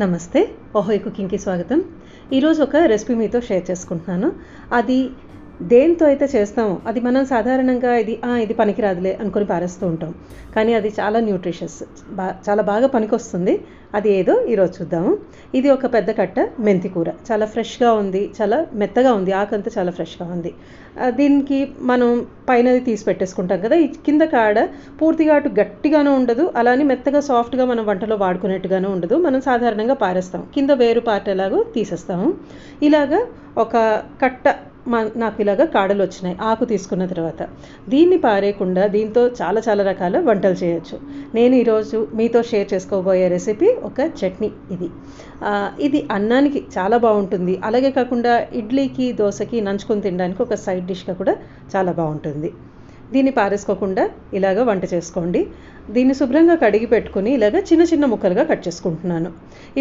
నమస్తే, ఓహోయ్ కుకింగ్కి స్వాగతం. ఈరోజు ఒక రెసిపీ మీతో షేర్ చేసుకుంటున్నాను. అది దేంతో అయితే చేస్తామో అది మనం సాధారణంగా ఇది పనికిరాదులే అనుకొని పారేస్తూ ఉంటాం. కానీ అది చాలా న్యూట్రిషియస్, చాలా బాగా పనికొస్తుంది. అది ఏదో ఈరోజు చూద్దాము. ఇది ఒక పెద్ద కట్ట మెంతి కూర. చాలా ఫ్రెష్గా ఉంది, చాలా మెత్తగా ఉంది, ఆకంతా చాలా ఫ్రెష్గా ఉంది. దీనికి మనం పైనది తీసి పెట్టేసుకుంటాం కదా, ఈ కింద కాడ పూర్తిగా అటు గట్టిగానూ ఉండదు, అలానే మెత్తగా సాఫ్ట్గా మనం వంటలో వాడుకునేట్టుగానూ ఉండదు. మనం సాధారణంగా పారేస్తాం, కింద వేరు పార్ట్ ఎలాగో తీసేస్తాము. ఇలాగా ఒక కట్ట నాకు ఇలాగ కాడలు వచ్చినాయి ఆకు తీసుకున్న తర్వాత. దీన్ని పారేయకుండా దీంతో చాలా చాలా రకాల వంటలు చేయొచ్చు. నేను ఈరోజు మీతో షేర్ చేసుకోబోయే రెసిపీ ఒక చట్నీ. ఇది అన్నానికి చాలా బాగుంటుంది. అలాగే కాకుండా ఇడ్లీకి, దోశకి నంచుకొని తినడానికి ఒక సైడ్ డిష్గా కూడా చాలా బాగుంటుంది. దీన్ని పారేసుకోకుండా ఇలాగ వంట చేసుకోండి. దీన్ని శుభ్రంగా కడిగి పెట్టుకుని ఇలాగ చిన్న చిన్న ముక్కలుగా కట్ చేసుకుంటున్నాను.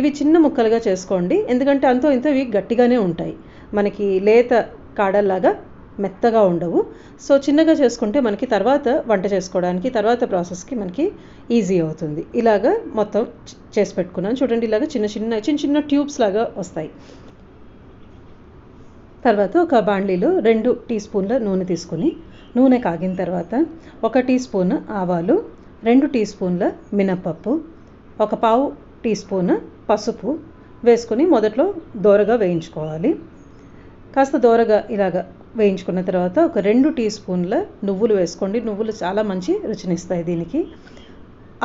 ఇవి చిన్న ముక్కలుగా చేసుకోండి, ఎందుకంటే అంతో ఇంతో ఇవి గట్టిగానే ఉంటాయి, మనకి లేత కాడల్లాగా మెత్తగా ఉండవు. సో చిన్నగా చేసుకుంటే మనకి తర్వాత వంట చేసుకోవడానికి, తర్వాత ప్రాసెస్కి మనకి ఈజీ అవుతుంది. ఇలాగ మొత్తం చేసి పెట్టుకున్నాను. చూడండి, ఇలాగ చిన్న చిన్న ట్యూబ్స్ లాగా వస్తాయి. తర్వాత ఒక బాండ్లీలో 2 టీ స్పూన్ల నూనె తీసుకుని, నూనె కాగిన తర్వాత 1 టీ స్పూన్ ఆవాలు, 2 టీ స్పూన్ల మినప్పప్పు, 1/4 టీ స్పూన్ పసుపు వేసుకొని మొదట్లో దోరగా వేయించుకోవాలి. కాస్త దోరగా ఇలాగ వేయించుకున్న తర్వాత ఒక 2 టీ స్పూన్ల నువ్వులు వేసుకోండి. నువ్వులు చాలా మంచి రుచినిస్తాయి దీనికి.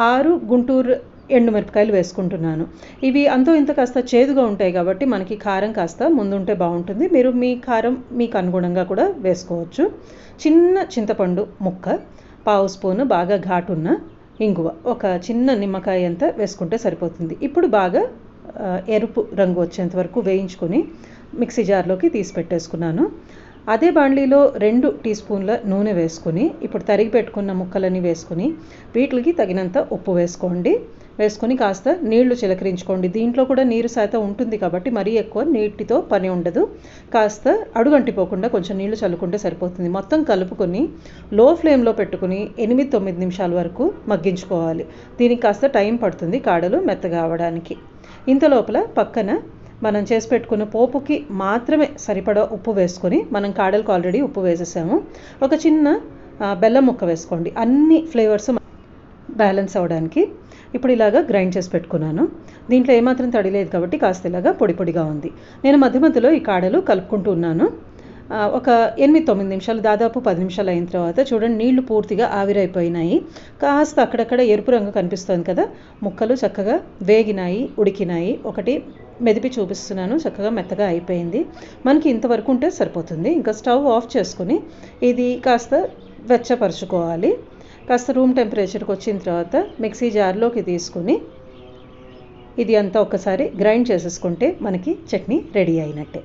6 గుంటూరు ఎండుమిరపకాయలు వేసుకుంటున్నాను. ఇవి అంతో ఇంత కాస్త చేదుగా ఉంటాయి కాబట్టి మనకి కారం కాస్త ముందుంటే బాగుంటుంది. మీరు మీ కారం మీకు అనుగుణంగా కూడా వేసుకోవచ్చు. చిన్న చింతపండు ముక్క, 1/2 స్పూను బాగా ఘాటున్న ఇంగువ, ఒక చిన్న నిమ్మకాయ అంతా వేసుకుంటే సరిపోతుంది. ఇప్పుడు బాగా ఎరుపు రంగు వచ్చేంత వరకు వేయించుకొని మిక్సీ జార్లోకి తీసి పెట్టేసుకున్నాను. అదే బాండ్లీలో 2 టీ స్పూన్ల నూనె వేసుకొని ఇప్పుడు తరిగి పెట్టుకున్న ముక్కలని వేసుకొని వీటికి తగినంత ఉప్పు వేసుకోండి. వేసుకొని కాస్త నీళ్లు చిలకరించుకోండి. దీంట్లో కూడా నీరు శాతం ఉంటుంది కాబట్టి మరీ ఎక్కువ నీటితో పని ఉండదు. కాస్త అడుగంటిపోకుండా కొంచెం నీళ్లు చల్లుకుంటే సరిపోతుంది. మొత్తం కలుపుకొని లో ఫ్లేమ్లో పెట్టుకుని 8-9 నిమిషాల వరకు మగ్గించుకోవాలి. దీనికి కాస్త టైం పడుతుంది కాడలు మెత్తగా అవ్వడానికి. ఇంత లోపల పక్కన మనం చేసి పెట్టుకున్న పోపుకి మాత్రమే సరిపడా ఉప్పు వేసుకొని, మనం కాడలకు ఆల్రెడీ ఉప్పు వేసేసాము. ఒక చిన్న బెల్లం ముక్క వేసుకోండి, అన్ని ఫ్లేవర్స్ బ్యాలెన్స్ అవ్వడానికి. ఇప్పుడు ఇలాగా గ్రైండ్ చేసి పెట్టుకున్నాను. దీంట్లో ఏమాత్రం తడి లేదు కాబట్టి కాస్త ఇలాగా పొడి పొడిగా ఉంది. నేను మధ్య మధ్యలో ఈ కాడలు కలుపుకుంటూ ఉన్నాను. ఒక 8-9 నిమిషాలు, దాదాపు 10 నిమిషాలు అయిన తర్వాత చూడండి, నీళ్లు పూర్తిగా ఆవిరైపోయినాయి. కాస్త అక్కడక్కడ ఎరుపు రంగు కనిపిస్తుంది కదా, ముక్కలు చక్కగా వేగినాయి, ఉడికినాయి. ఒకటి మెదిపి చూపిస్తున్నాను, చక్కగా మెత్తగా అయిపోయింది. మనకి ఇంతవరకు ఉంటే సరిపోతుంది. ఇంకా స్టవ్ ఆఫ్ చేసుకుని ఇది కాస్త వెచ్చపరుచుకోవాలి. కాస్త రూమ్ టెంపరేచర్కి వచ్చిన తర్వాత మిక్సీ జార్లోకి తీసుకుని ఇది అంతా ఒక్కసారి గ్రైండ్ చేసేసుకుంటే మనకి చట్నీ రెడీ అయినట్టే.